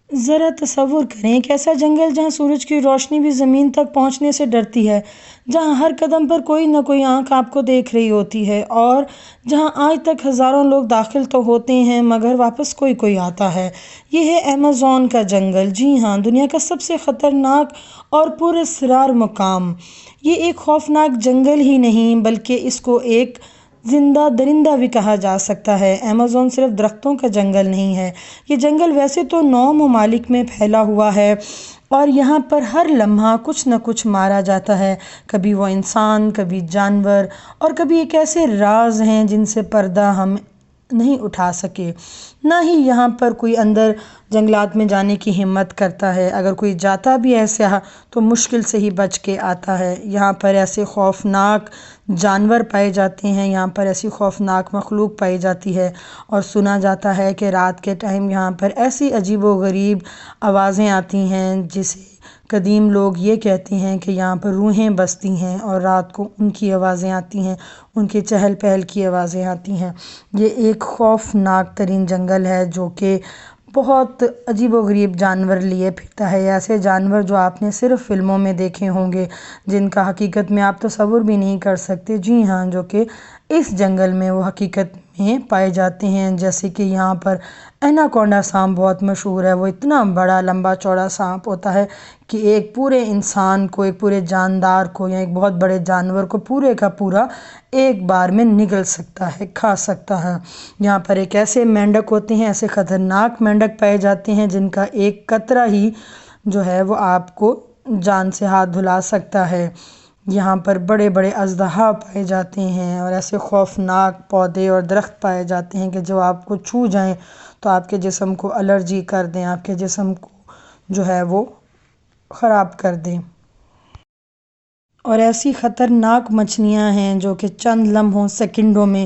ذرا تصور کریں ایک ایسا جنگل جہاں سورج کی روشنی بھی زمین تک پہنچنے سے ڈرتی ہے، جہاں ہر قدم پر کوئی نہ کوئی آنکھ آپ کو دیکھ رہی ہوتی ہے، اور جہاں آج تک ہزاروں لوگ داخل تو ہوتے ہیں مگر واپس کوئی کوئی آتا ہے۔ یہ ہے ایمیزون کا جنگل، جی ہاں، دنیا کا سب سے خطرناک اور پر اسرار مقام۔ یہ ایک خوفناک جنگل ہی نہیں بلکہ اس کو ایک زندہ درندہ بھی کہا جا سکتا ہے۔ ایمیزون صرف درختوں کا جنگل نہیں ہے، یہ جنگل ویسے تو 9 ممالک میں پھیلا ہوا ہے، اور یہاں پر ہر لمحہ کچھ نہ کچھ مارا جاتا ہے، کبھی وہ انسان، کبھی جانور، اور کبھی ایک ایسے راز ہیں جن سے پردہ ہم نہیں اٹھا سکے۔ نہ ہی یہاں پر کوئی اندر جنگلات میں جانے کی ہمت کرتا ہے، اگر کوئی جاتا بھی ہے سیاح تو مشکل سے ہی بچ کے آتا ہے۔ یہاں پر ایسے خوفناک جانور پائے جاتے ہیں، یہاں پر ایسی خوفناک مخلوق پائی جاتی ہے، اور سنا جاتا ہے کہ رات کے ٹائم یہاں پر ایسی عجیب و غریب آوازیں آتی ہیں جسے قدیم لوگ یہ کہتے ہیں کہ یہاں پر روحیں بستی ہیں، اور رات کو ان کی آوازیں آتی ہیں، ان کے چہل پہل کی آوازیں آتی ہیں۔ یہ ایک خوفناک ترین جنگل ہے جو کہ بہت عجیب و غریب جانور لیے پھرتا ہے، ایسے جانور جو آپ نے صرف فلموں میں دیکھے ہوں گے، جن کا حقیقت میں آپ تصور بھی نہیں کر سکتے، جی ہاں، جو کہ اس جنگل میں وہ حقیقت میں پائے جاتے ہیں۔ جیسے کہ یہاں پر ایناکونڈا سانپ بہت مشہور ہے، وہ اتنا بڑا لمبا چوڑا سانپ ہوتا ہے کہ ایک پورے انسان کو، ایک پورے جاندار کو، یا ایک بہت بڑے جانور کو پورے کا پورا ایک بار میں نگل سکتا ہے، کھا سکتا ہے۔ یہاں پر ایک ایسے مینڈک ہوتے ہیں، ایسے خطرناک مینڈک پائے جاتے ہیں جن کا ایک قطرہ ہی جو ہے وہ آپ کو جان سے ہاتھ دھلا سکتا ہے۔ یہاں پر بڑے بڑے اژدہا پائے جاتے ہیں، اور ایسے خوفناک پودے اور درخت پائے جاتے ہیں کہ جو آپ کو چھو جائیں تو آپ کے جسم کو الرجی کر دیں، آپ کے جسم کو جو ہے وہ خراب کر دیں۔ اور ایسی خطرناک مچھلیاں ہیں جو کہ چند لمحوں، سیکنڈوں میں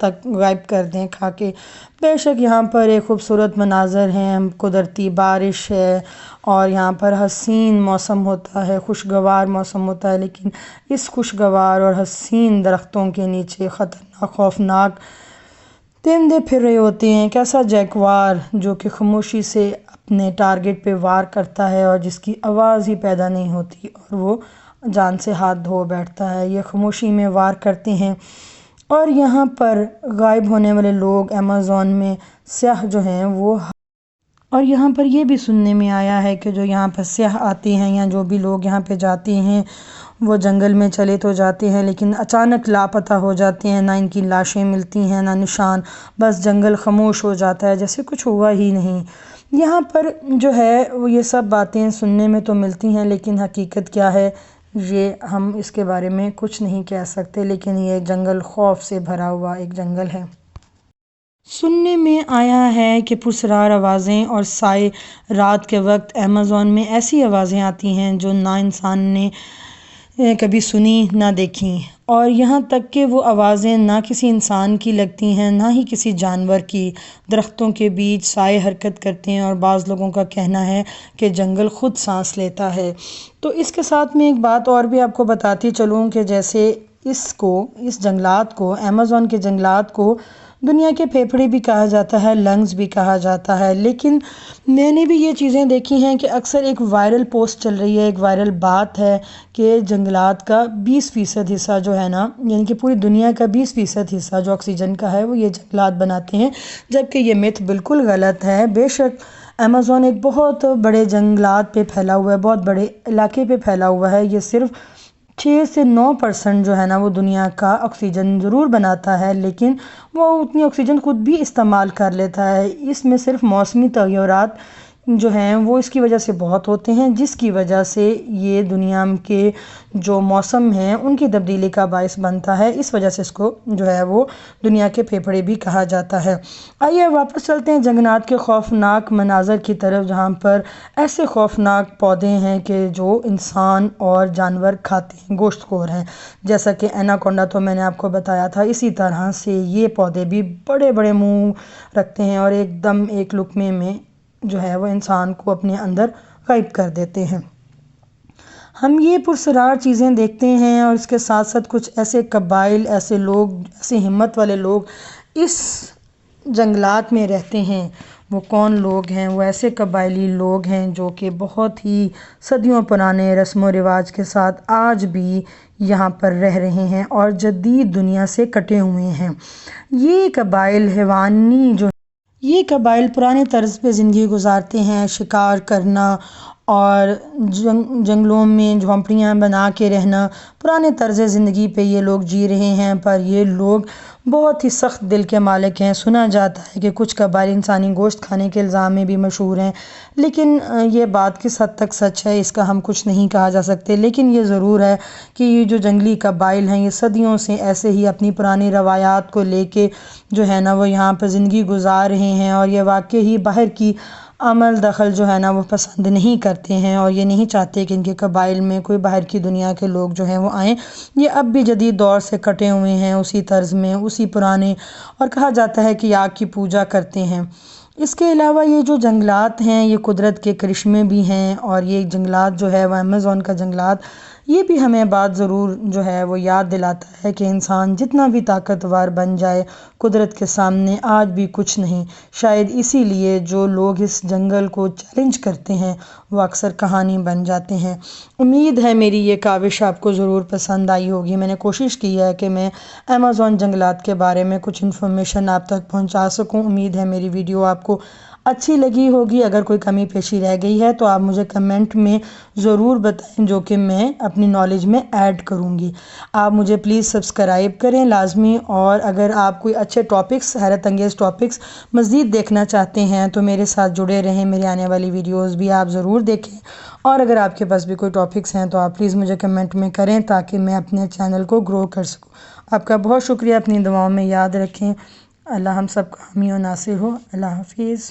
تک غائب کر دیں کھا کے۔ بے شک یہاں پر ایک خوبصورت مناظر ہیں، قدرتی بارش ہے، اور یہاں پر حسین موسم ہوتا ہے، خوشگوار موسم ہوتا ہے، لیکن اس خوشگوار اور حسین درختوں کے نیچے خطرناک، خوفناک تیندے پھر رہے ہوتے ہیں۔ ایک ایسا جیگوار جو کہ خاموشی سے اپنے ٹارگٹ پہ وار کرتا ہے، اور جس کی آواز ہی پیدا نہیں ہوتی، اور وہ جان سے ہاتھ دھو بیٹھتا ہے۔ یہ خاموشی میں وار کرتے ہیں، اور یہاں پر غائب ہونے والے لوگ ایمیزون میں سیاح جو ہیں وہ، اور یہاں پر یہ بھی سننے میں آیا ہے کہ جو یہاں پر سیاح آتے ہیں یا جو بھی لوگ یہاں پہ جاتے ہیں وہ جنگل میں چلے تو جاتے ہیں لیکن اچانک لاپتہ ہو جاتے ہیں، نہ ان کی لاشیں ملتی ہیں نہ نشان، بس جنگل خاموش ہو جاتا ہے جیسے کچھ ہوا ہی نہیں۔ یہاں پر جو ہے وہ یہ سب باتیں سننے میں تو ملتی ہیں، لیکن حقیقت کیا ہے یہ ہم اس کے بارے میں کچھ نہیں کہہ سکتے، لیکن یہ جنگل خوف سے بھرا ہوا ایک جنگل ہے۔ سننے میں آیا ہے کہ پراسرار آوازیں اور سائے، رات کے وقت ایمیزون میں ایسی آوازیں آتی ہیں جو نہ انسان نے کبھی سنی نہ دیکھی، اور یہاں تک کہ وہ آوازیں نہ کسی انسان کی لگتی ہیں نہ ہی کسی جانور کی۔ درختوں کے بیچ سائے حرکت کرتے ہیں، اور بعض لوگوں کا کہنا ہے کہ جنگل خود سانس لیتا ہے۔ تو اس کے ساتھ میں ایک بات اور بھی آپ کو بتاتی چلوں کہ جیسے اس جنگلات کو، ایمیزون کے جنگلات کو دنیا کے پھیپھڑے بھی کہا جاتا ہے، لنگز بھی کہا جاتا ہے، لیکن میں نے بھی یہ چیزیں دیکھی ہیں کہ اکثر ایک وائرل پوسٹ چل رہی ہے، ایک وائرل بات ہے کہ جنگلات کا 20% حصہ جو ہے نا، یعنی کہ پوری دنیا کا 20% حصہ جو آکسیجن کا ہے وہ یہ جنگلات بناتے ہیں، جبکہ یہ میتھ بالکل غلط ہے۔ بے شک ایمیزون ایک بہت بڑے جنگلات پہ پھیلا ہوا ہے، بہت بڑے علاقے پہ پھیلا ہوا ہے، یہ صرف 6 سے 9% جو ہے نا وہ دنیا کا آکسیجن ضرور بناتا ہے، لیکن وہ اتنی آکسیجن خود بھی استعمال کر لیتا ہے۔ اس میں صرف موسمی تغیرات جو ہیں وہ اس کی وجہ سے بہت ہوتے ہیں، جس کی وجہ سے یہ دنیا کے جو موسم ہیں ان کی تبدیلی کا باعث بنتا ہے، اس وجہ سے اس کو جو ہے وہ دنیا کے پھیپھڑے بھی کہا جاتا ہے۔ آئیے واپس چلتے ہیں جنگلات کے خوفناک مناظر کی طرف، جہاں پر ایسے خوفناک پودے ہیں کہ جو انسان اور جانور کھاتے ہیں، گوشت خور ہیں، جیسا کہ ایناکونڈا تو میں نے آپ کو بتایا تھا، اسی طرح سے یہ پودے بھی بڑے بڑے منہ رکھتے ہیں اور ایک دم ایک لقمے میں جو ہے وہ انسان کو اپنے اندر غائب کر دیتے ہیں۔ ہم یہ پراسرار چیزیں دیکھتے ہیں، اور اس کے ساتھ ساتھ کچھ ایسے قبائل، ایسے لوگ، ایسے ہمت والے لوگ اس جنگلات میں رہتے ہیں وہ کون لوگ ہیں؟ وہ ایسے قبائلی لوگ ہیں جو کہ بہت ہی صدیوں پرانے رسم و رواج کے ساتھ آج بھی یہاں پر رہ رہے ہیں اور جدید دنیا سے کٹے ہوئے ہیں۔ یہ قبائل پرانے طرز پہ زندگی گزارتے ہیں، شکار کرنا اور جنگلوں میں جھونپڑیاں بنا کے رہنا، پرانے طرز زندگی پہ یہ لوگ جی رہے ہیں۔ پر یہ لوگ بہت ہی سخت دل کے مالک ہیں۔ سنا جاتا ہے کہ کچھ قبائل انسانی گوشت کھانے کے الزام میں بھی مشہور ہیں، لیکن یہ بات کس حد تک سچ ہے اس کا ہم کچھ نہیں کہا جا سکتے۔ لیکن یہ ضرور ہے کہ یہ جو جنگلی قبائل ہیں یہ صدیوں سے ایسے ہی اپنی پرانی روایات کو لے کے جو ہے نا وہ یہاں پر زندگی گزار رہے ہیں، اور یہ واقعی ہی باہر کی عمل دخل جو ہے نا وہ پسند نہیں کرتے ہیں، اور یہ نہیں چاہتے کہ ان کے قبائل میں کوئی باہر کی دنیا کے لوگ جو ہیں وہ آئیں۔ یہ اب بھی جدید دور سے کٹے ہوئے ہیں اسی طرز میں، اسی پرانے، اور کہا جاتا ہے کہ آگ کی پوجا کرتے ہیں۔ اس کے علاوہ یہ جو جنگلات ہیں یہ قدرت کے کرشمے بھی ہیں، اور یہ جنگلات جو ہے وہ ایمیزون کا جنگلات یہ بھی ہمیں بات ضرور جو ہے وہ یاد دلاتا ہے کہ انسان جتنا بھی طاقتور بن جائے قدرت کے سامنے آج بھی کچھ نہیں۔ شاید اسی لیے جو لوگ اس جنگل کو چیلنج کرتے ہیں وہ اکثر کہانی بن جاتے ہیں۔ امید ہے میری یہ کاوش آپ کو ضرور پسند آئی ہوگی۔ میں نے کوشش کی ہے کہ میں ایمیزون جنگلات کے بارے میں کچھ انفارمیشن آپ تک پہنچا سکوں۔ امید ہے میری ویڈیو آپ کو اچھی لگی ہوگی۔ اگر کوئی کمی پیشی رہ گئی ہے تو آپ مجھے کمنٹ میں ضرور بتائیں، جو کہ میں اپنی نالج میں ایڈ کروں گی۔ آپ مجھے پلیز سبسکرائب کریں لازمی، اور اگر آپ کوئی اچھے ٹاپکس، حیرت انگیز ٹاپکس مزید دیکھنا چاہتے ہیں تو میرے ساتھ جڑے رہیں، میری آنے والی ویڈیوز بھی آپ ضرور دیکھیں۔ اور اگر آپ کے پاس بھی کوئی ٹاپکس ہیں تو آپ پلیز مجھے کمنٹ میں کریں تاکہ میں اپنے چینل کو گرو کر سکوں۔ آپ کا بہت شکریہ، اپنی دعاؤں میں یاد رکھیں۔ اللہ ہم سب کا حامی و ناصر ہو۔ اللہ حافظ۔